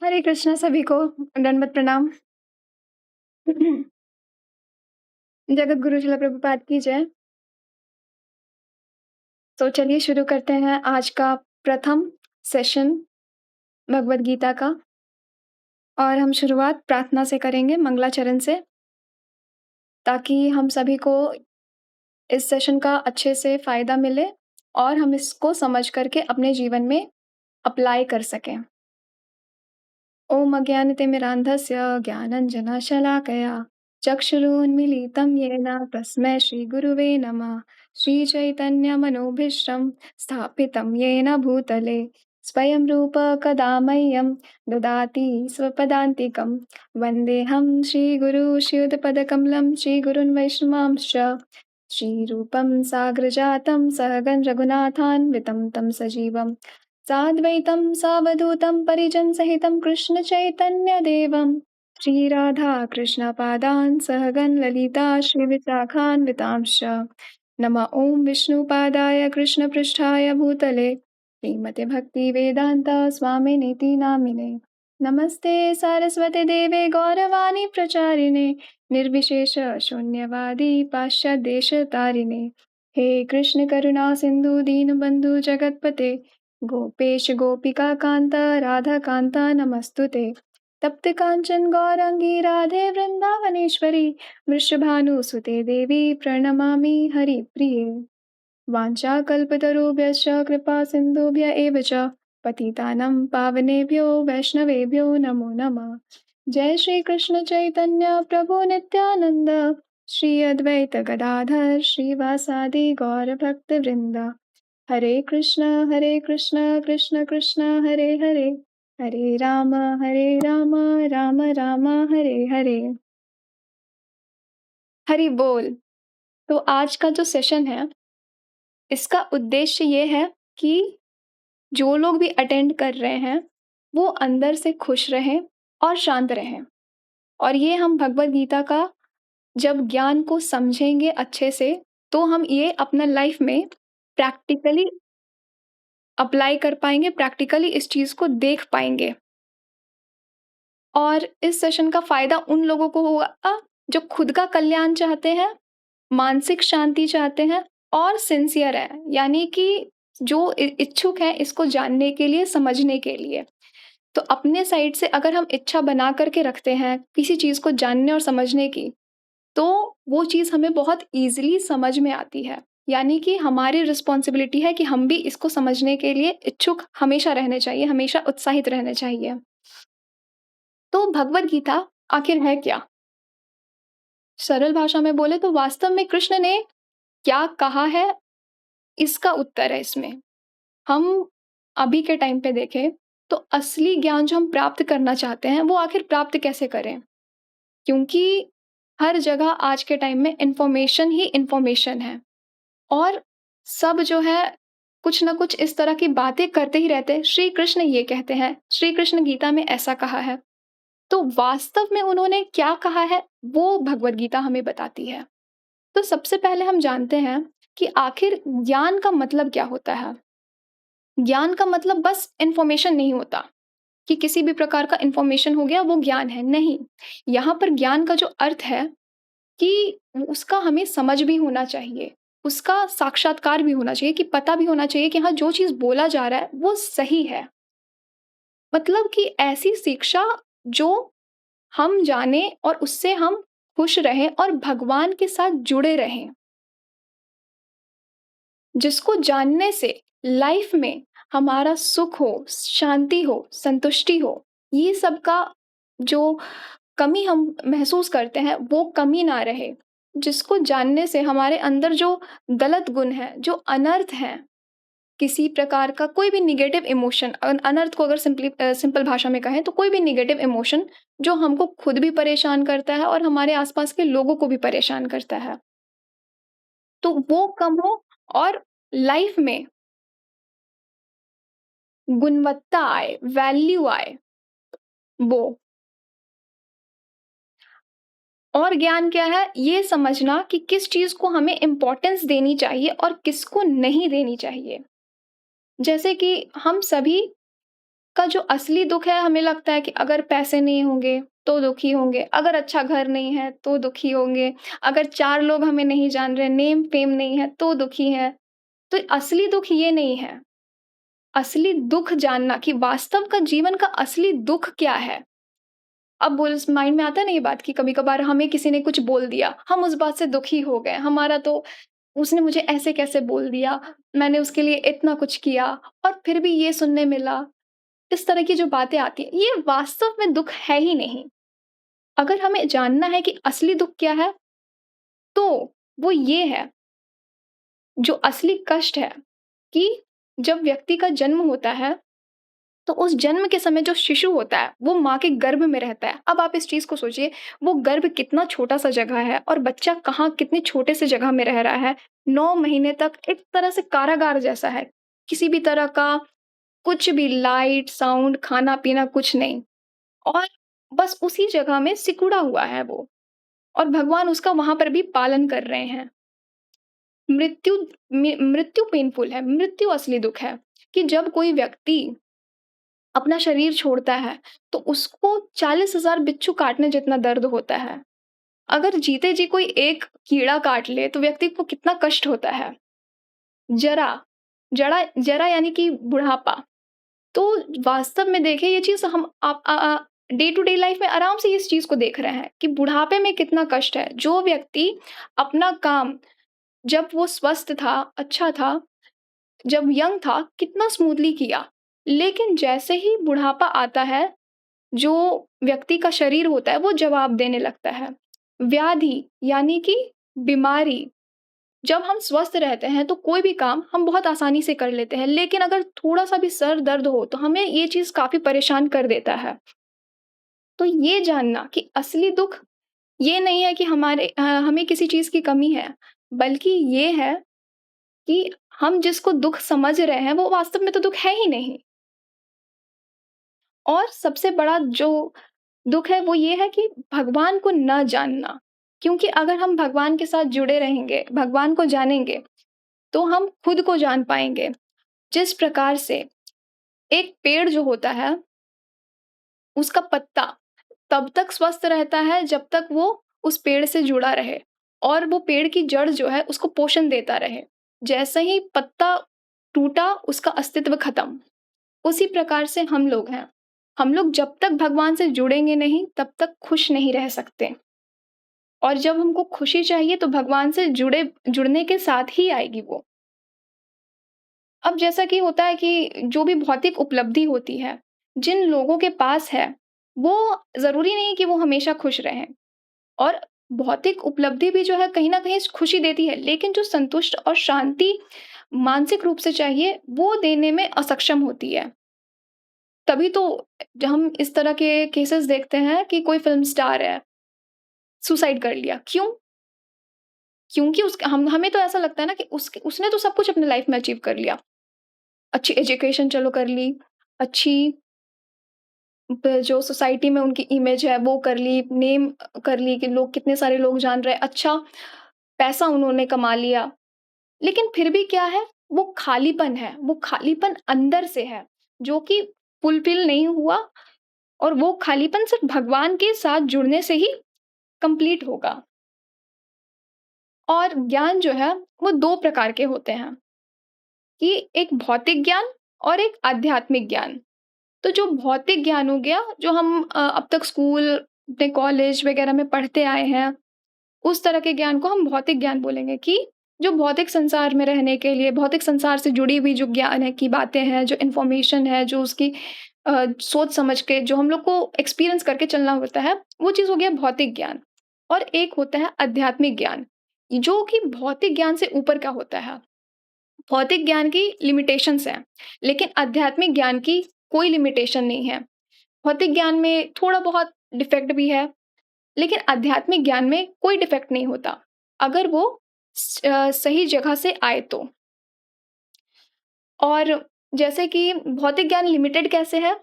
हरे कृष्णा सभी को दंडवत प्रणाम। जगत गुरु शिला प्रभुपाद की जय। तो चलिए शुरू करते हैं आज का प्रथम सेशन भगवद गीता का। और हम शुरुआत प्रार्थना से करेंगे, मंगलाचरण से, ताकि हम सभी को इस सेशन का अच्छे से फ़ायदा मिले और हम इसको समझ करके अपने जीवन में अप्लाई कर सकें। ओम अज्ञानतिमिरान्धस्य ज्ञानञ्जनशलाकया चक्षुरुन्मीलितं येन तस्मै श्रीगुरुवे नमः। श्रीचैतन्यमनोभीष्टं स्थापितं येन भूतले स्वयं रूप कदा मह्यं ददाति स्वपदान्तिकं। वन्देऽहं श्रीगुरु श्रीयुतपदकमलं श्रीगुरुन् वैष्णवांश्च श्रीरूपं साग्रजातं सहगं रघुनाथान्वितं तं सजीवं साद्वैतं सावधूतं परिजनसहितं कृष्णचैतन्यदेवं श्रीराधा कृष्णपादान् सहगण ललिता श्रीविशाखान्वितांश्च। नमः ॐ विष्णुपादाय कृष्णपृष्ठाय भूतले श्रीमते भक्तिवेदान्त स्वामिनीति नामिने। नमस्ते सारस्वते देवे गौरवाणी प्रचारिणे निर्विशेष शून्यवादी पाश्चात्यदेशतारिणे। हे कृष्ण करुणा सिंधु दीनबंधु जगतपते गोपेश गोपिका कांत राधा कांता नमस्तुते। तप्त कांचन गौरांगी राधे वृंदावनेश्वरी वृषभानुसुते देवी प्रणमामि हरिप्रिये। वाञ्छाकल्पतरुभ्यश्च कृपा सिन्धुभ्य एव च पतितानं पावनेभ्यो वैष्णवेभ्यो नमो नमः। जय श्री कृष्ण चैतन्य प्रभु नित्यानंद श्री अद्वैत गदाधर श्रीवासादि गौर भक्त वृंदा। हरे कृष्ण कृष्ण कृष्ण हरे हरे हरे राम राम राम हरे हरे। हरि बोल। तो आज का जो सेशन है इसका उद्देश्य ये है कि जो लोग भी अटेंड कर रहे हैं वो अंदर से खुश रहें और शांत रहें। और ये हम भगवद गीता का जब ज्ञान को समझेंगे अच्छे से तो हम ये अपना लाइफ में प्रैक्टिकली अप्लाई कर पाएंगे, प्रैक्टिकली इस चीज़ को देख पाएंगे। और इस सेशन का फ़ायदा उन लोगों को होगा जो खुद का कल्याण चाहते हैं, मानसिक शांति चाहते हैं और सिंसियर है, यानी कि जो इच्छुक हैं इसको जानने के लिए, समझने के लिए। तो अपने साइड से अगर हम इच्छा बना करके रखते हैं किसी चीज़ को जानने और समझने की, तो वो चीज़ हमें बहुत ईजिली समझ में आती है। यानी कि हमारी रिस्पॉन्सिबिलिटी है कि हम भी इसको समझने के लिए इच्छुक हमेशा रहने चाहिए, हमेशा उत्साहित रहने चाहिए। तो भगवद गीता आखिर है क्या? सरल भाषा में बोले तो वास्तव में कृष्ण ने क्या कहा है, इसका उत्तर है इसमें। हम अभी के टाइम पे देखें तो असली ज्ञान जो हम प्राप्त करना चाहते हैं वो आखिर प्राप्त कैसे करें? क्योंकि हर जगह आज के टाइम में इंफॉर्मेशन ही इंफॉर्मेशन है और सब जो है कुछ ना कुछ इस तरह की बातें करते ही रहते हैं। श्री कृष्ण ये कहते हैं, श्री कृष्ण गीता में ऐसा कहा है। तो वास्तव में उन्होंने क्या कहा है वो भगवद गीता हमें बताती है। तो सबसे पहले हम जानते हैं कि आखिर ज्ञान का मतलब क्या होता है। ज्ञान का मतलब बस इंफॉर्मेशन नहीं होता कि किसी भी प्रकार का इंफॉर्मेशन हो गया वो ज्ञान है, नहीं। यहाँ पर ज्ञान का जो अर्थ है कि उसका हमें समझ भी होना चाहिए, उसका साक्षात्कार भी होना चाहिए, कि पता भी होना चाहिए कि हाँ जो चीज़ बोला जा रहा है वो सही है। मतलब कि ऐसी शिक्षा जो हम जाने और उससे हम खुश रहें और भगवान के साथ जुड़े रहें, जिसको जानने से लाइफ में हमारा सुख हो, शांति हो, संतुष्टि हो। ये सब का जो कमी हम महसूस करते हैं वो कमी ना रहे। जिसको जानने से हमारे अंदर जो गलत गुण है, जो अनर्थ हैं, किसी प्रकार का कोई भी नेगेटिव इमोशन, अनर्थ को अगर सिंपल भाषा में कहें तो कोई भी नेगेटिव इमोशन जो हमको खुद भी परेशान करता है और हमारे आसपास के लोगों को भी परेशान करता है, तो वो कम हो और लाइफ में गुणवत्ता आए, वैल्यू आए वो। और ज्ञान क्या है? ये समझना कि किस चीज़ को हमें इम्पोर्टेंस देनी चाहिए और किसको नहीं देनी चाहिए। जैसे कि हम सभी का जो असली दुःख है हमें लगता है कि अगर पैसे नहीं होंगे तो दुखी होंगे, अगर अच्छा घर नहीं है तो दुखी होंगे, अगर 4 लोग हमें नहीं जान रहे, नेम फेम नहीं है तो दुखी हैं। तो असली दुःख ये नहीं है। असली दुःख जानना कि वास्तव का जीवन का असली दुःख क्या है? अब बोल माइंड में आता है ना ये बात कि कभी-कभार हमें किसी ने कुछ बोल दिया, हम उस बात से दुखी हो गए। हमारा तो उसने मुझे ऐसे कैसे बोल दिया, मैंने उसके लिए इतना कुछ किया और फिर भी ये सुनने मिला। इस तरह की जो बातें आती हैं, ये वास्तव में दुःख है ही नहीं। अगर हमें जानना है कि असली दुःख क्या है, तो वो ये है, जो असली कष्ट है कि जब व्यक्ति का जन्म होता है, तो उस जन्म के समय जो शिशु होता है, वो माँ के गर्भ में रहता है। अब आप इस चीज़ को सोचिए, वो गर्भ कितना छोटा-सा जगह है और बच्चा कहाँ कितने छोटे से जगह में रह रहा है। 9 महीने तक एक तरह से कारागार जैसा है। किसी भी तरह का कुछ भी लाइट, साउंड, खाना-पीना कुछ नहीं और बस उसी जगह में सिकुड़ा हुआ है वो और भगवान उसका वहाँ पर भी पालन कर रहे हैं। मृत्यु पेनफुल है, मृत्यु असली दुःख है कि जब कोई व्यक्ति अपना शरीर छोड़ता है, तो उसको 40,000 बिच्छू काटने जितना दर्द होता है। अगर जीते जी कोई एक कीड़ा काट ले, तो व्यक्ति को कितना कष्ट होता है। जरा, जरा यानी कि बुढ़ापा। तो वास्तव में देखें ये चीज़ हम आप डे टू डे लाइफ में आराम से इस चीज़ को देख रहे हैं कि बुढ़ापे में कितना कष्ट है। जो व्यक्ति अपना काम जब वो स्वस्थ था, अच्छा था, जब यंग था, कितना स्मूथली किया। लेकिन जैसे ही बुढ़ापा आता है, जो व्यक्ति का शरीर होता है, वो जवाब देने लगता है। व्याधि यानी कि बीमारी, जब हम स्वस्थ रहते हैं, तो कोई भी काम हम बहुत आसानी से कर लेते हैं। लेकिन अगर थोड़ा-सा भी सर दर्द हो, तो हमें ये चीज़ काफ़ी परेशान कर देता है। तो ये जानना कि असली दुःख ये नहीं है कि हमें किसी चीज़ की कमी है, बल्कि ये है कि हम जिसको दुःख समझ रहे हैं, वो वास्तव में तो दुःख है ही नहीं। और सबसे बड़ा जो दुःख है वो ये है कि भगवान को ना जानना। क्योंकि अगर हम भगवान के साथ जुड़े रहेंगे, भगवान को जानेंगे, तो हम खुद को जान पाएँगे। जिस प्रकार से एक पेड़ जो होता है, उसका पत्ता तब तक स्वस्थ रहता है जब तक वो उस पेड़ से जुड़ा रहे और वो पेड़ की जड़ जो है उसको पोषण देता रहे। जैसे ही पत्ता टूटा, उसका अस्तित्व खत्म। उसी प्रकार से हम लोग हैं। हम लोग जब तक भगवान से जुड़ेंगे नहीं, तब तक खुश नहीं रह सकते। और जब हमको खुशी चाहिए तो भगवान से जुड़ने के साथ ही आएगी वो। अब जैसा कि होता है कि जो भी भौतिक उपलब्धि होती है, जिन लोगों के पास है, वो ज़रूरी नहीं कि वो हमेशा खुश रहें। और भौतिक उपलब्धि भी जो है कहीं न कहीं खुशी देती है, लेकिन जो संतुष्ट और शांति मानसिक रूप से चाहिए, वो देने में असक्षम होती है। तभी तो जब हम इस तरह के केसेस देखते हैं कि कोई फ़िल्म स्टार है, सुसाइड कर लिया। क्यों? क्योंकि उसक हम हमें तो ऐसा लगता है ना कि उसने तो सब कुछ अपनी लाइफ़ में अचीव कर लिया। अच्छी एजुकेशन चलो कर ली, अच्छी जो सोसाइटी में उनकी इमेज है वो कर ली, नेम कर ली कि लोग कितने सारे लोग जान रहे हैं, अच्छा पैसा उन्होंने कमा लिया। लेकिन फिर भी क्या है, वो खालीपन है, वो खालीपन अंदर से है, जो कि फुलफ़िल नहीं हुआ और वो खालीपन सिर्फ़ भगवान के साथ जुड़ने से ही कंप्लीट होगा। और ज्ञान जो है, वो 2 प्रकार के होते हैं कि एक भौतिक ज्ञान और एक आध्यात्मिक ज्ञान। तो जो भौतिक ज्ञान हो गया, जो हम अब तक स्कूल, अपने कॉलेज वगैरह में पढ़ते आए हैं, उस तरह के ज्ञान को हम भौतिक ज्ञान बोलेंगे कि जो भौतिक संसार में रहने के लिए, भौतिक संसार से जुड़ी हुई जो ज्ञान है की बातें हैं, जो इन्फॉर्मेशन है, जो उसकी सोच समझ के जो हम लोग को एक्सपीरियंस करके चलना होता है, वो चीज़ हो गया भौतिक ज्ञान। और एक होता है आध्यात्मिक ज्ञान, जो कि भौतिक ज्ञान से ऊपर का होता है। भौतिक ज्ञान की लिमिटेशंस हैं, लेकिन आध्यात्मिक ज्ञान की कोई लिमिटेशन नहीं है। भौतिक ज्ञान में थोड़ा-बहुत डिफेक्ट भी है, लेकिन आध्यात्मिक ज्ञान में कोई डिफेक्ट नहीं होता, अगर वो सही जगह से आए तो। और जैसे कि भौतिक ज्ञान लिमिटेड कैसे है?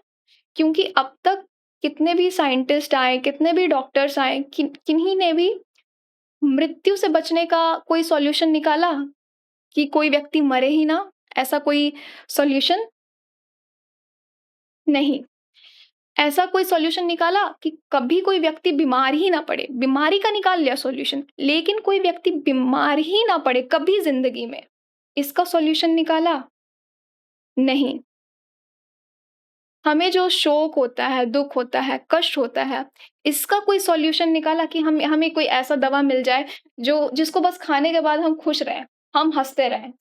क्योंकि अब तक कितने भी साइंटिस्ट आए, कितने भी डॉक्टर्स आए, किन्हीं ने भी मृत्यु से बचने का कोई सॉल्यूशन निकाला कि कोई व्यक्ति मरे ही ना, ऐसा कोई सॉल्यूशन? नहीं। ऐसा कोई सॉल्यूशन निकाला कि कभी कोई व्यक्ति बीमार ही ना पड़े, बीमारी का निकाल लिया सॉल्यूशन, लेकिन कोई व्यक्ति बीमार ही ना पड़े कभी ज़िंदगी में, इसका सॉल्यूशन निकाला? नहीं। हमें जो शोक होता है, दुःख होता है, कष्ट होता है, इसका कोई सॉल्यूशन निकाला कि हम हमें कोई ऐसा दवा मिल जाए जो जिसको बस खाने के बाद हम खुश रहें, हम हँसते रहें,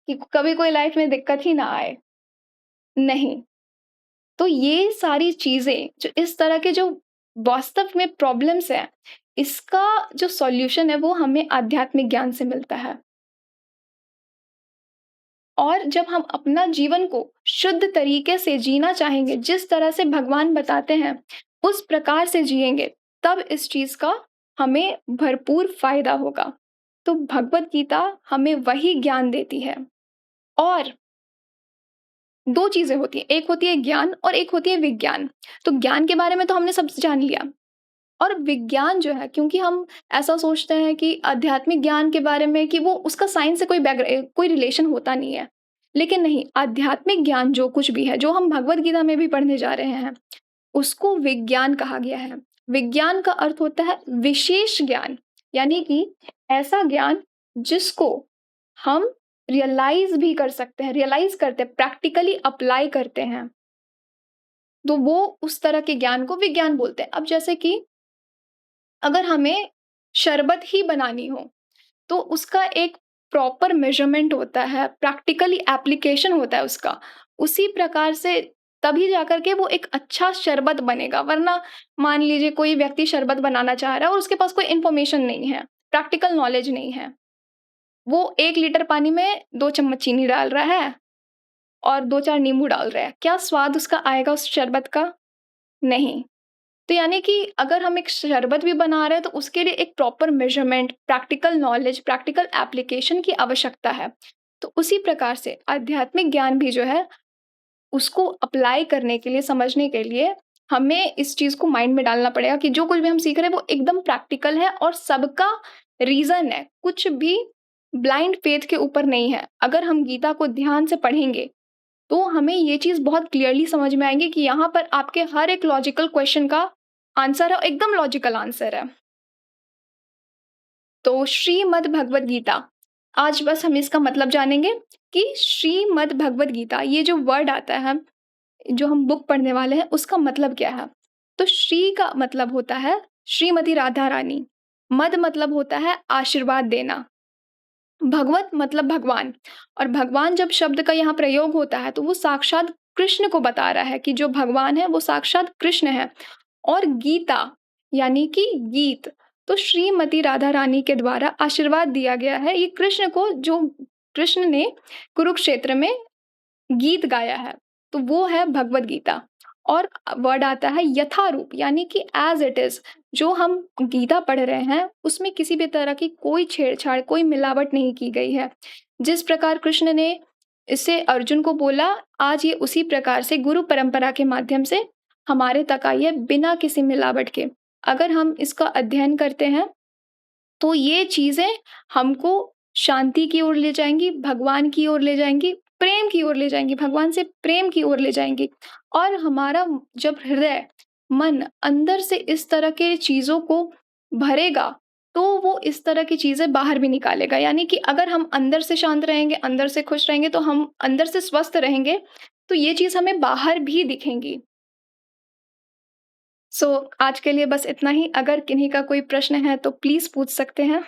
कि कभी कोई लाइफ़ में दिक्कत ही ना आए? नहीं। तो ये सारी चीज़ें जो इस तरह के जो वास्तव में प्रॉब्लम्स हैं, इसका जो सॉल्यूशन है वो हमें आध्यात्मिक ज्ञान से मिलता है। और जब हम अपना जीवन को शुद्ध तरीके से जीना चाहेंगे, जिस तरह से भगवान बताते हैं, उस प्रकार से जिएँगे, तब इस चीज़ का हमें भरपूर फ़ायदा होगा। तो भगवद गीता हमें वही ज्ञान देती है। और 2 चीज़ें होती हैं, एक होती है ज्ञान और एक होती है विज्ञान। तो ज्ञान के बारे में तो हमने सब जान लिया। और विज्ञान जो है, क्योंकि हम ऐसा सोचते हैं कि आध्यात्मिक ज्ञान के बारे में कि वो उसका साइंस से कोई रिलेशन होता नहीं है। लेकिन नहीं, आध्यात्मिक ज्ञान जो कुछ भी है, जो हम भगवद गीता में भी पढ़ने जा रहे हैं, उसको विज्ञान कहा गया है। विज्ञान का अर्थ होता है विशेष ज्ञान, यानी कि ऐसा ज्ञान जिसको हम रियलाइज़ भी कर सकते हैं, रियलाइज़ करते हैं, प्रैक्टिकली अप्लाई करते हैं। तो वो उस तरह के ज्ञान को विज्ञान बोलते हैं। अब जैसे कि अगर हमें शरबत ही बनानी हो, तो उसका एक प्रॉपर मेज़रमेंट होता है, प्रैक्टिकली एप्लीकेशन होता है उसका। उसी प्रकार से तभी जाकर के वो एक अच्छा शरबत बनेगा, वरना मान लीजिए कोई व्यक्ति शरबत बनाना चाह रहा है और उसके पास कोई इन्फॉर्मेशन नहीं है, प्रैक्टिकल नॉलेज नहीं है। वो 1 लीटर पानी में 2 चम्मच चीनी डाल रहा है और 2-4 नींबू डाल रहा है। क्या स्वाद उसका आएगा उस शरबत का? नहीं। तो यानी कि अगर हम एक शरबत भी बना रहे हैं तो उसके लिए एक proper measurement, practical knowledge, practical application की आवश्यकता है। तो उसी प्रकार से आध्यात्मिक ज्ञान भी जो है उसको अप्लाई करने के लिए, समझने के लिए हमें इस चीज़ को माइंड में डालना पड़ेगा कि जो कुछ भी हम सीख रहे हैं वो एकदम प्रैक्टिकल है और सबका रीज़न है। कुछ भी ब्लाइंड फेथ के ऊपर नहीं है। अगर हम गीता को ध्यान से पढ़ेंगे तो हमें ये चीज़ बहुत क्लियरली समझ में आएगी कि यहाँ पर आपके हर एक लॉजिकल क्वेश्चन का आंसर है, एकदम लॉजिकल आंसर है। तो श्रीमद् भगवद गीता, आज बस हम इसका मतलब जानेंगे कि श्रीमद् भगवद गीता ये जो वर्ड आता है, जो हम बुक पढ़ने वाले हैं, उसका मतलब क्या है? तो श्री का मतलब होता है श्रीमती राधा रानी, मद मतलब होता है आशीर्वाद देना, भगवत मतलब भगवान। और भगवान जब शब्द का यहाँ प्रयोग होता है तो वो साक्षात कृष्ण को बता रहा है कि जो भगवान है वो साक्षात कृष्ण है। और गीता यानी कि गीत, तो श्रीमती राधा रानी के द्वारा आशीर्वाद दिया गया है ये कृष्ण को, जो कृष्ण ने कुरुक्षेत्र में गीत गाया है, तो वो है भगवद गीता। और वर्ड आता है यथारूप, यानी कि एज इट इज, जो हम गीता पढ़ रहे हैं उसमें किसी भी तरह की कोई छेड़छाड़, कोई मिलावट नहीं की गई है। जिस प्रकार कृष्ण ने इससे अर्जुन को बोला, आज ये उसी प्रकार से गुरु परंपरा के माध्यम से हमारे तक आई है, बिना किसी मिलावट के। अगर हम इसका अध्ययन करते हैं तो ये चीज़ें हमको शांति की ओर ले जाएँगी, भगवान की ओर ले जाएँगी, प्रेम की ओर ले जाएँगी, भगवान से प्रेम की ओर ले जाएँगी। और हमारा जब हृदय, मन अंदर से इस तरह के चीज़ों को भरेगा, तो वो इस तरह की चीज़ें बाहर भी निकालेगा। यानी कि अगर हम अंदर से शांत रहेंगे, अंदर से खुश रहेंगे, तो हम अंदर से स्वस्थ रहेंगे, तो ये चीज़ हमें बाहर भी दिखेंगी। सो आज के लिए बस इतना ही। अगर किन्हीं का कोई प्रश्न है तो प्लीज़ पूछ सकते हैं।